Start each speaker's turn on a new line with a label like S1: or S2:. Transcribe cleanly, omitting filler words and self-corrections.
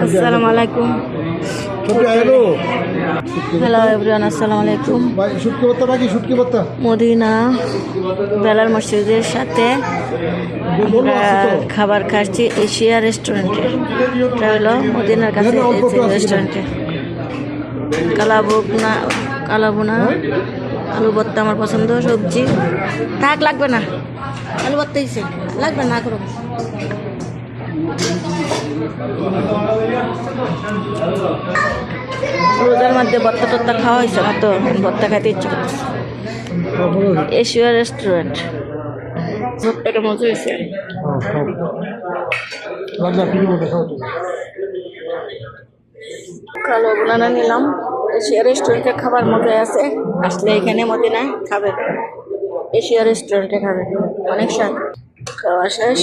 S1: আসসালামু আলাইকুম। Hello everyone, আসসালামু আলাইকুম। মদিনা বেলাল মসজিদের সাথে আমরা খাবার খাচ্ছি এশিয়া রেস্টুরেন্টে। এটা হলো মদিনার কাছে রেস্টুরেন্টে। কালাবুনা আলু ভর্তা আমার পছন্দ, সবজি থাক লাগবে না, আলু ভর্তা দিচ্ছে লাগবে না করো। রোজার মধ্যে ভর্তা টর্তা খাওয়া হয়েছে না তো, ভর্তা খাইতে ইচ্ছে করছে। এশিয়া রেস্টুরেন্ট ভর্তাটা মজা হয়েছে। কালো বোনানা নিলাম। এশিয়া রেস্টুরেন্টে খাবার মজাই আছে, আসলে এখানে মদিনা খাবে, এশিয়া রেস্টুরেন্টে খাবে, অনেক স্বাদ। খাওয়া শেষ,